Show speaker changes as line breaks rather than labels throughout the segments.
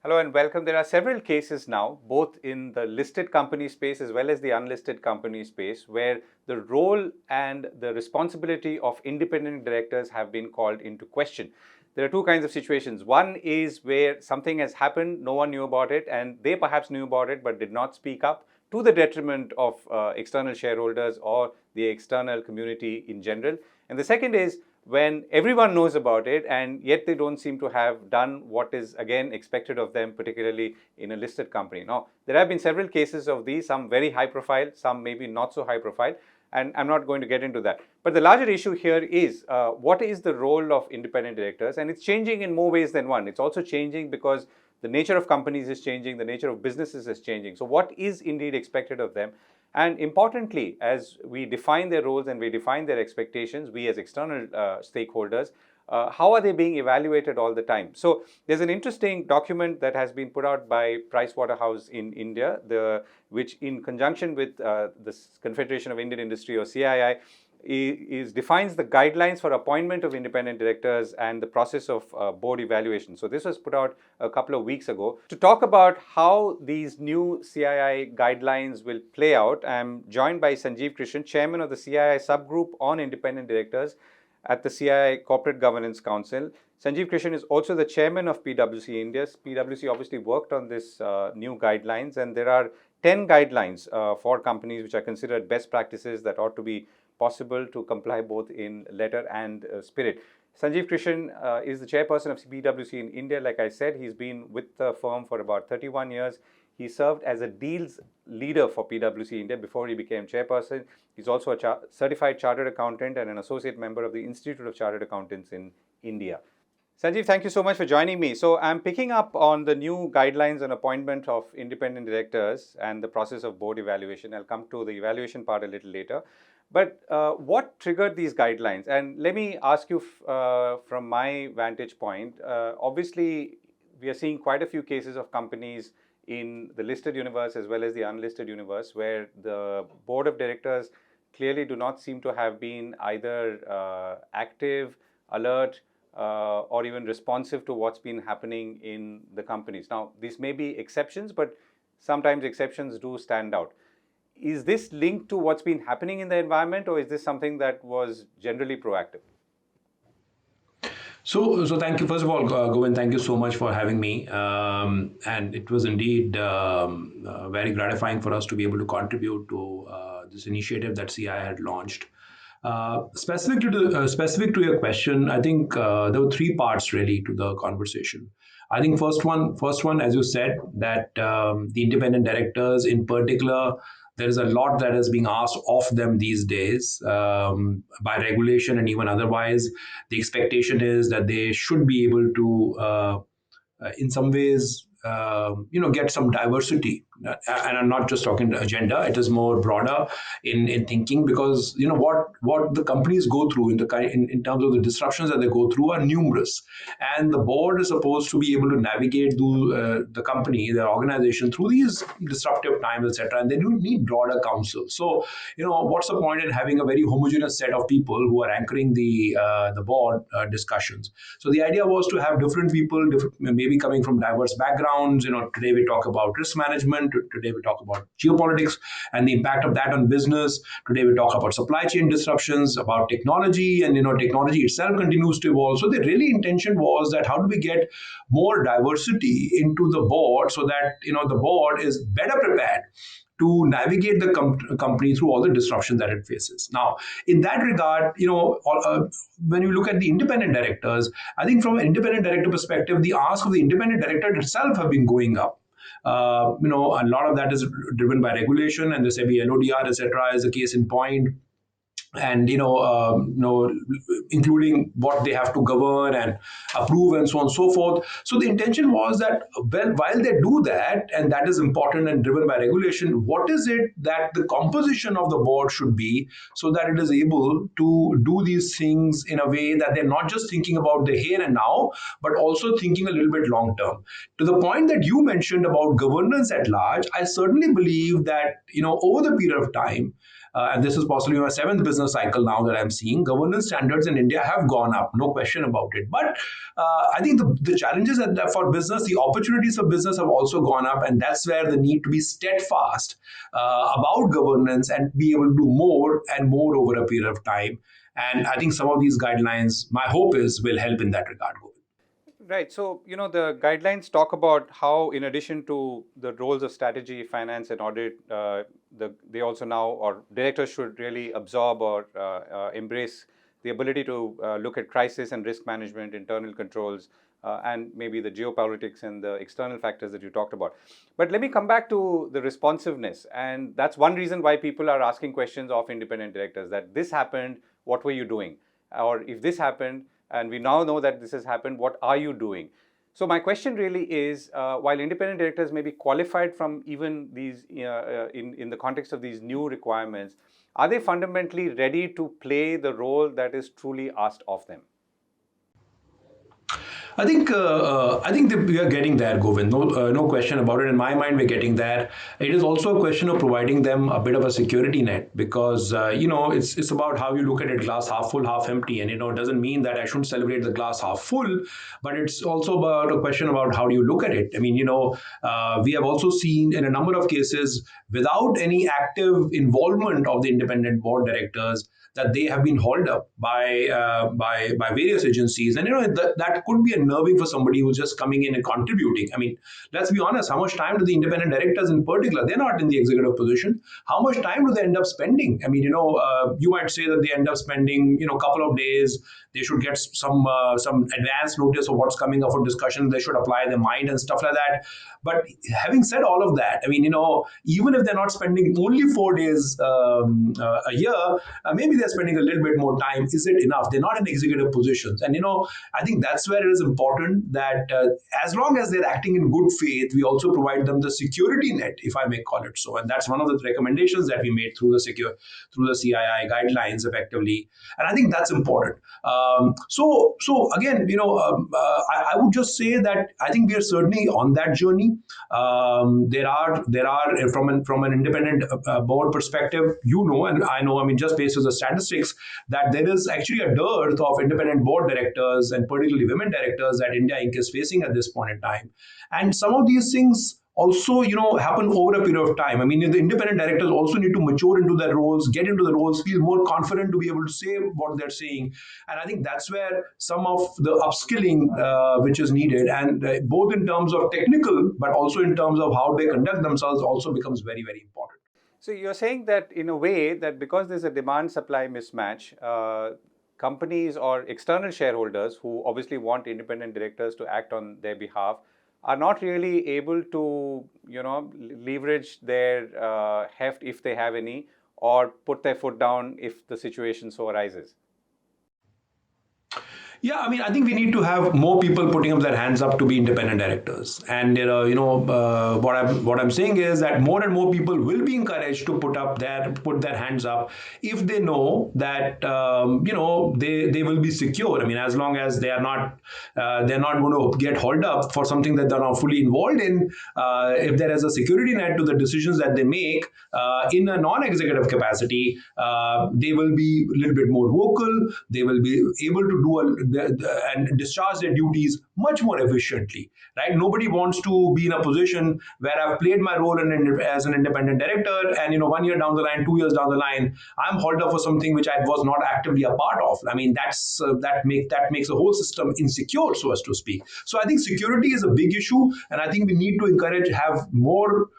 Hello and welcome. There are several cases now, both in the listed company space as well as the unlisted company space, where the role and the responsibility of independent directors have been called into question. There are two kinds of situations. One is where something has happened, no one knew about it, and they perhaps knew about it but did not speak up to the detriment of external shareholders or the external community in general. And the second is when everyone knows about it and yet they don't seem to have done what is again expected of them, particularly in a listed company. Now, there have been several cases of these, some very high profile, some maybe not so high profile, and I'm not going to get into that. But the larger issue here is what is the role of independent directors? And it's changing in more ways than one. It's also changing because the nature of companies is changing, the nature of businesses is changing. So what is indeed expected of them? And importantly, as we define their roles and we define their expectations, we as external stakeholders, how are they being evaluated all the time? So there's an interesting document that has been put out by Pricewaterhouse in India, which in conjunction with the Confederation of Indian Industry or CII, defines the guidelines for appointment of independent directors and the process of board evaluation. So this was put out a couple of weeks ago. To talk about how these new CII guidelines will play out, I'm joined by Sanjeev Krishan, Chairman of the CII subgroup on independent directors at the CII Corporate Governance Council. Sanjeev Krishan is also the Chairman of PwC India. PwC obviously worked on this new guidelines, and there are 10 guidelines for companies which are considered best practices that ought to be possible to comply both in letter and spirit. Sanjeev Krishan is the chairperson of PwC in India. Like I said, he's been with the firm for about 31 years. He served as a deals leader for PwC India before he became chairperson. He's also a certified chartered accountant and an associate member of the Institute of Chartered Accountants in India. Sanjeev, thank you so much for joining me. So I'm picking up on the new guidelines on appointment of independent directors and the process of board evaluation. I'll come to the evaluation part a little later. But what triggered these guidelines? And let me ask you from my vantage point, obviously we are seeing quite a few cases of companies in the listed universe as well as the unlisted universe where the board of directors clearly do not seem to have been either active, alert, or even responsive to what's been happening in the companies. Now, these may be exceptions, but sometimes exceptions do stand out. Is this linked to what's been happening in the environment, or is this something that was generally proactive?
So thank you. First of all, Govind, thank you so much for having me. And it was indeed very gratifying for us to be able to contribute to this initiative that CI had launched. Specific to your question, I think there were three parts really to the conversation. I think first one, as you said, that the independent directors in particular, there is a lot that is being asked of them these days by regulation and even otherwise. The expectation is that they should be able to, in some ways, get some diversity. And I'm not just talking agenda; it is more broader in thinking because what the companies go through in terms of the disruptions that they go through are numerous, and the board is supposed to be able to navigate the company, their organization through these disruptive times, etc. And they do need broader counsel. So what's the point in having a very homogeneous set of people who are anchoring the board discussions? So the idea was to have different people, maybe coming from diverse backgrounds. Today we talk about risk management. Today we talk about geopolitics and the impact of that on business. Today we talk about supply chain disruptions, about technology, and technology itself continues to evolve. So the really intention was that how do we get more diversity into the board so that the board is better prepared to navigate the company through all the disruption that it faces. Now, in that regard, when you look at the independent directors, I think from an independent director perspective, the ask of the independent director itself have been going up. A lot of that is driven by regulation, and the SEBI LODR, etc., is a case in point. And including what they have to govern and approve and so on and so forth. So the intention was that while they do that, and that is important and driven by regulation, what is it that the composition of the board should be so that it is able to do these things in a way that they're not just thinking about the here and now, but also thinking a little bit long term. To the point that you mentioned about governance at large, I certainly believe that over the period of time, and this is possibly my seventh business cycle now that I'm seeing, governance standards in India have gone up, no question about it. But I think the challenges for business, the opportunities for business have also gone up, and that's where the need to be steadfast about governance and be able to do more and more over a period of time. And I think some of these guidelines, my hope is, will help in that regard.
Right. So, the guidelines talk about how, in addition to the roles of strategy, finance, and audit, they also now, or directors should really absorb or embrace the ability to look at crisis and risk management, internal controls, and maybe the geopolitics and the external factors that you talked about. But let me come back to the responsiveness. And that's one reason why people are asking questions of independent directors, that this happened, what were you doing? Or if this happened, and we now know that this has happened, what are you doing? So my question really is, while independent directors may be qualified from even these, in the context of these new requirements, are they fundamentally ready to play the role that is truly asked of them?
I think that we are getting there, Govind. No question about it. In my mind, we're getting there. It is also a question of providing them a bit of a security net, because it's about how you look at it: glass half full, half empty. And it doesn't mean that I shouldn't celebrate the glass half full, but it's also about a question about how do you look at it. I mean, we have also seen in a number of cases, without any active involvement of the independent board directors, that they have been hauled up by various agencies, and that could be unnerving for somebody who's just coming in and contributing. I mean, let's be honest. How much time do the independent directors, in particular, they're not in the executive position? How much time do they end up spending? I mean, you might say that they end up spending a couple of days. They should get some advance notice of what's coming up for discussion. They should apply their mind and stuff like that. But having said all of that, I mean, even if they're not spending only 4 days a year, maybe they're spending a little bit more time. Is it enough? They're not in executive positions. And, I think that's where it is important that as long as they're acting in good faith, we also provide them the security net, if I may call it so. And that's one of the recommendations that we made through the CII guidelines effectively. And I think that's important. So again, I would just say that I think we are certainly on that journey. There are from an independent board perspective, and I know, I mean, just based on the statistics, that there is actually a dearth of independent board directors, and particularly women directors, that India Inc. is facing at this point in time. And some of these things also, happen over a period of time. I mean, the independent directors also need to mature into their roles, get into the roles, feel more confident to be able to say what they're saying. And I think that's where some of the upskilling which is needed, and both in terms of technical, but also in terms of how they conduct themselves, also becomes very, very important.
So you're saying that, in a way, that because there's a demand-supply mismatch, companies or external shareholders who obviously want independent directors to act on their behalf are not really able to, leverage their heft, if they have any, or put their foot down if the situation so arises.
Yeah, I mean, I think we need to have more people putting up their hands up to be independent directors. And what I'm saying is that more and more people will be encouraged to put their hands up if they know that they will be secure. I mean, as long as they're not going to get hauled up for something that they're not fully involved in. If there is a security net to the decisions that they make in a non-executive capacity, they will be a little bit more vocal. They will be able to do and discharge their duties much more efficiently, right? Nobody wants to be in a position where I've played my role as an independent director, and 1 year down the line, 2 years down the line, I'm hauled up for something which I was not actively a part of. I mean, that makes the whole system insecure, so as to speak. So I think security is a big issue, and I think we need to have more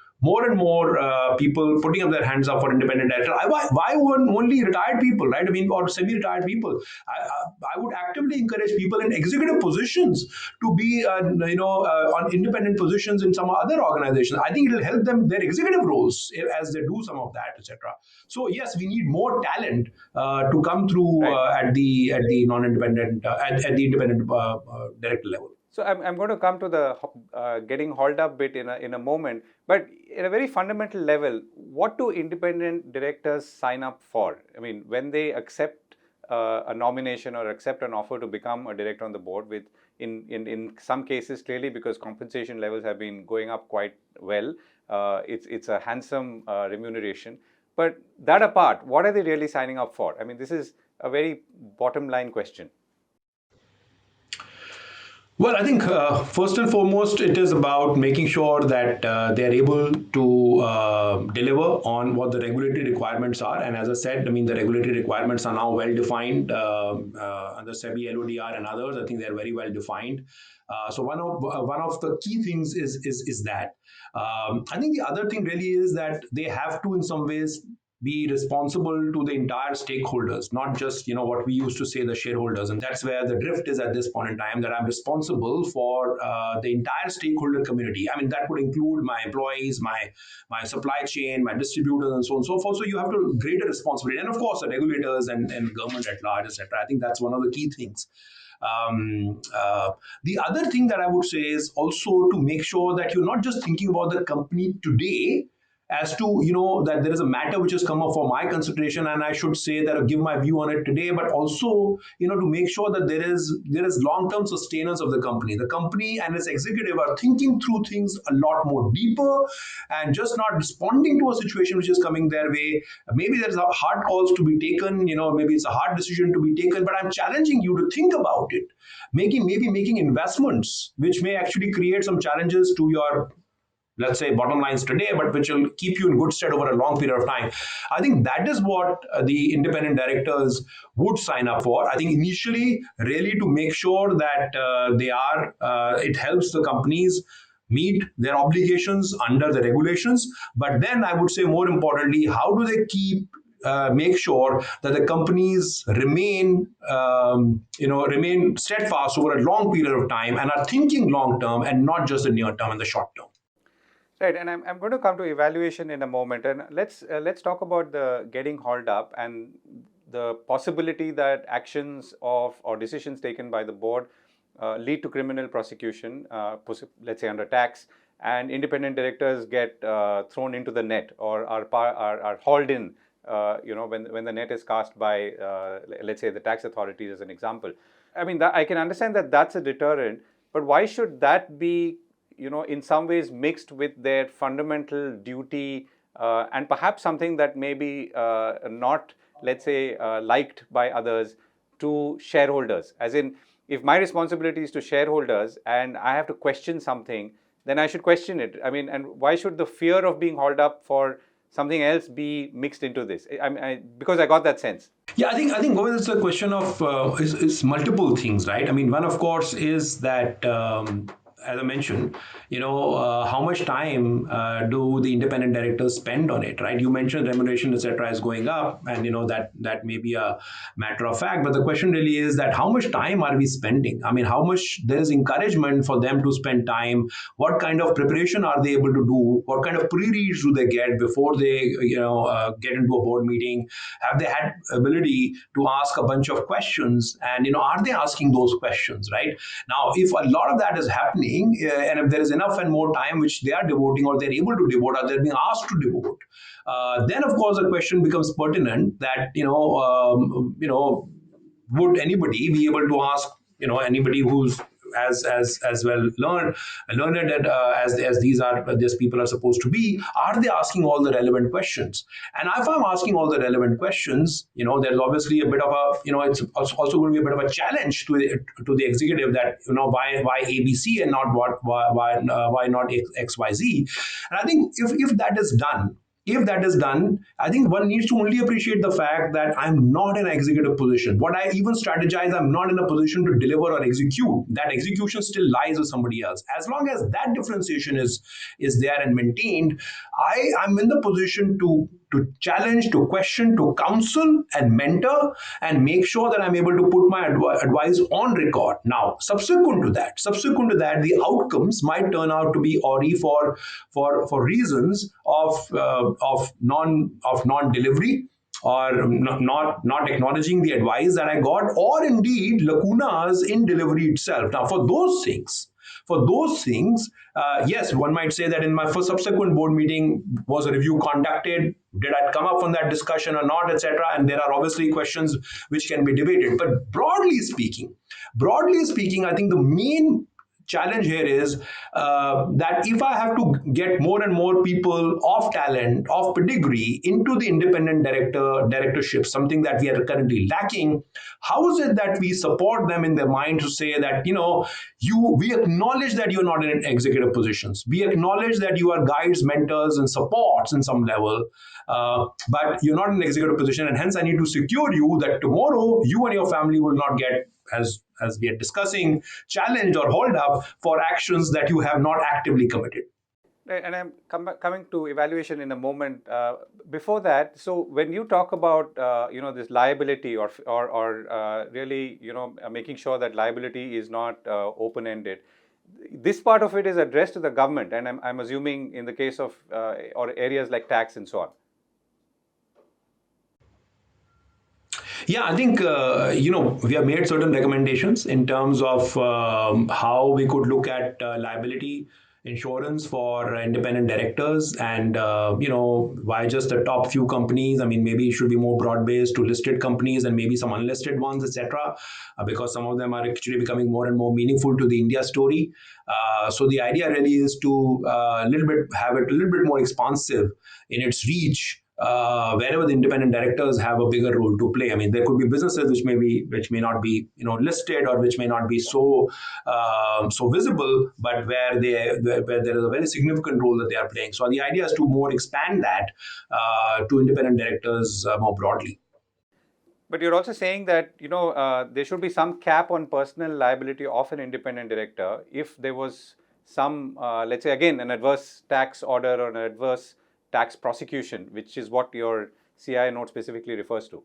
and more people putting up their hands up for independent director. Why only retired people, right? I mean, or semi-retired people? I would actively encourage people in executive positions to be, on independent positions in some other organizations. I think it will help them their executive roles as they do some of that, etc. So yes, we need more talent to come through at the non-independent at the independent director level.
So I'm going to come to the getting hauled up bit in a moment. But at a very fundamental level, what do independent directors sign up for? I mean, when they accept a nomination or accept an offer to become a director on the board, with in some cases, clearly because compensation levels have been going up quite well, it's a handsome remuneration. But that apart, what are they really signing up for? I mean, this is a very bottom line question.
Well, I think first and foremost, it is about making sure that they are able to deliver on what the regulatory requirements are. And as I said, I mean, the regulatory requirements are now well defined under SEBI, LODR, and others. I think they are very well defined. So one of the key things is that. I think the other thing really is that they have to, in some ways, be responsible to the entire stakeholders, not just what we used to say, the shareholders. And that's where the drift is at this point in time, that I'm responsible for the entire stakeholder community. I mean, that would include my employees, my supply chain, my distributors, and so on and so forth. So you have to greater responsibility, and of course the regulators and government at large, etc. I think that's one of the key things. The other thing that I would say is also to make sure that you're not just thinking about the company today as to that there is a matter which has come up for my consideration and I should say that I give my view on it today, but also to make sure that there is long-term sustenance of the company and its executive are thinking through things a lot more deeper and just not responding to a situation which is coming their way. Maybe there's hard calls to be taken, maybe it's a hard decision to be taken, but I'm challenging you to think about it, maybe making investments which may actually create some challenges to your, let's say, bottom lines today, but which will keep you in good stead over a long period of time. I think that is what the independent directors would sign up for. I think initially, really to make sure that it helps the companies meet their obligations under the regulations. But then I would say more importantly, how do they make sure that the companies remain steadfast over a long period of time and are thinking long term and not just the near term and the short term.
Right, and I'm going to come to evaluation in a moment, and let's talk about the getting hauled up and the possibility that actions of or decisions taken by the board lead to criminal prosecution, let's say under tax, and independent directors get thrown into the net or are hauled in, when the net is cast by, let's say, the tax authorities as an example. I mean, I can understand that that's a deterrent, but why should that be in some ways mixed with their fundamental duty and perhaps something that may be not, let's say, liked by others to shareholders? As in, if my responsibility is to shareholders and I have to question something, then I should question it. I mean, and why should the fear of being hauled up for something else be mixed into this? Because I got that sense.
Yeah, I think Govind, it's a question of is multiple things, right? I mean, one of course is that as I mentioned, how much time do the independent directors spend on it, right? You mentioned remuneration, etc., is going up, and that may be a matter of fact. But the question really is that how much time are we spending? I mean, how much there is encouragement for them to spend time? What kind of preparation are they able to do? What kind of pre-reads do they get before they get into a board meeting? Have they had ability to ask a bunch of questions? And are they asking those questions, right? Now, if a lot of that is happening, and if there is enough and more time which they are devoting or they're able to devote or they're being asked to devote, then of course the question becomes pertinent that would anybody be able to ask anybody who's as well learned as these people are supposed to be, are they asking all the relevant questions? And if I'm asking all the relevant questions, there's obviously a bit of a it's also going to be a bit of a challenge to the executive that why ABC and not why not XYZ. And I think if that is done, I think one needs to only appreciate the fact that I'm not in an executive position. What I even strategize, I'm not in a position to deliver or execute. That execution still lies with somebody else. As long as that differentiation is there and maintained, I'm in the position to challenge, to question, to counsel and mentor and make sure that I'm able to put my advice on record. Now, subsequent to that, the outcomes might turn out to be ORI for reasons of non-delivery or not acknowledging the advice that I got, or indeed lacunas in delivery itself. Now, for those things, yes, one might say that in my first subsequent board meeting, was a review conducted? Did I come up from that discussion or not, etc.? And there are obviously questions which can be debated. But broadly speaking, I think the main challenge here is that if I have to get more and more people of talent, of pedigree into the independent directorship, something that we are currently lacking, how is it that we support them in their mind to say that, we acknowledge that you're not in executive positions. We acknowledge that you are guides, mentors, and supports in some level, but you're not in an executive position, and hence I need to secure you that tomorrow you and your family will not get, as we are discussing, challenged or hold up for actions that you have not actively committed.
Right, and I'm coming to evaluation in a moment. Before that, so when you talk about this liability or really making sure that liability is not open-ended, this part of it is addressed to the government, and I'm assuming in the case of or areas like tax and so on.
Yeah, I think we have made certain recommendations in terms of how we could look at liability insurance for independent directors, and why just the top few companies. I mean, maybe it should be more broad based to listed companies and maybe some unlisted ones, etc. Because some of them are actually becoming more and more meaningful to the India story. So the idea really is to have it a little bit more expansive in its reach, wherever the independent directors have a bigger role to play. I mean, there could be businesses which may not be listed, or which may not be so visible, but where there is a very significant role that they are playing. So the idea is to more expand that to independent directors more broadly.
But you're also saying that there should be some cap on personal liability of an independent director if there was some, let's say again, an adverse tax order or an adverse tax prosecution, which is what your CI note specifically refers to.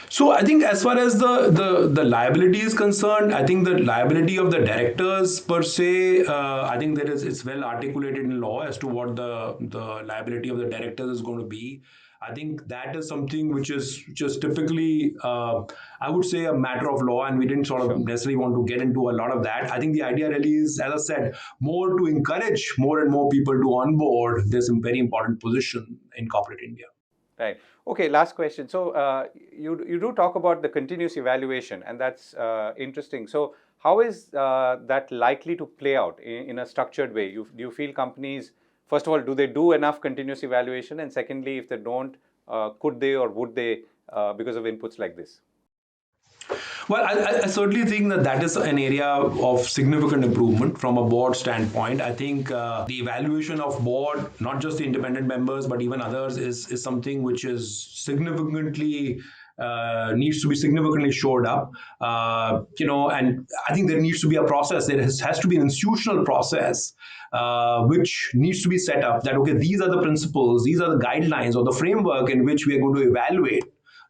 So I think as far as the liability is concerned, I think the liability of the directors per se, I think it's well articulated in law as to what the liability of the directors is going to be. I think that is something which is just typically, I would say, a matter of law, and we didn't sort of necessarily want to get into a lot of that. I think the idea really is, as I said, more to encourage more and more people to onboard this very important position in corporate India.
Right. Okay, last question. So you do talk about the continuous evaluation, and that's interesting. So how is that likely to play out in a structured way? Do you feel companies, first of all, do they do enough continuous evaluation? And secondly, if they don't, could they or would they because of inputs like this?
Well, I certainly think that is an area of significant improvement from a board standpoint. I think the evaluation of board, not just the independent members, but even others, is something which is significantly needs to be significantly shored up. And I think there needs to be a process. There has to be an institutional process which needs to be set up. That okay, these are the principles, these are the guidelines, or the framework in which we are going to evaluate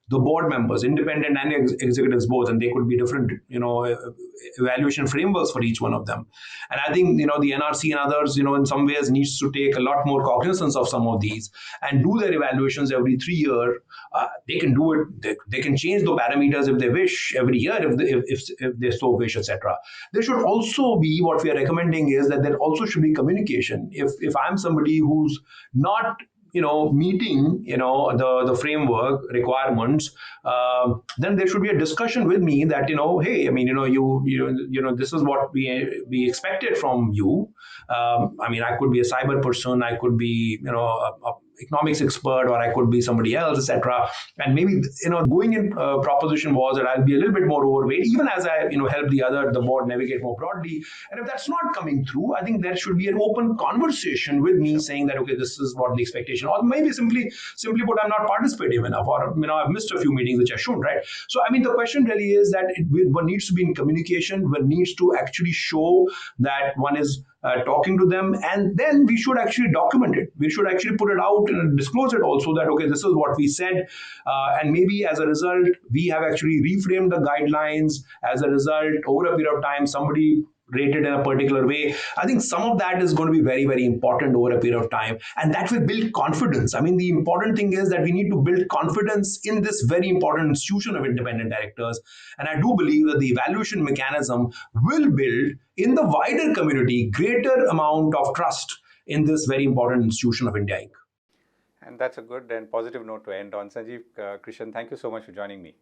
the board members, independent and executives both, and they could be different, evaluation frameworks for each one of them. And I think, the NRC and others, in some ways needs to take a lot more cognizance of some of these and do their evaluations every 3 years. They can do it. They can change the parameters if they wish every year, if they so wish, etc. There should also be, what we are recommending is that there also should be communication. If I'm somebody who's not meeting the framework requirements, then there should be a discussion with me that hey, I mean this is what we expected from you. I mean, I could be a cyber person, I could be a economics expert, or I could be somebody else, etc. And maybe going in proposition was that I'll be a little bit more overweight, even as I help the board navigate more broadly. And if that's not coming through, I think there should be an open conversation with me saying that okay, this is what the expectation, or maybe simply put, I'm not participative enough, or I've missed a few meetings which I shouldn't, right? So I mean, the question really is that one needs to be in communication, one needs to actually show that one is talking to them, and then we should actually document it. We should actually put it out and disclose it also, that okay, this is what we said, and maybe as a result we have actually reframed the guidelines. As a result, over a period of time, somebody rated in a particular way. I think some of that is going to be very, very important over a period of time, and that will build confidence. I mean, the important thing is that we need to build confidence in this very important institution of independent directors, and I do believe that the evaluation mechanism will build in the wider community greater amount of trust in this very important institution of India Inc.
And that's a good and positive note to end on. Sanjeev Krishan, thank you so much for joining me.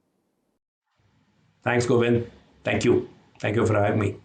Thanks, Govind. Thank you for having me.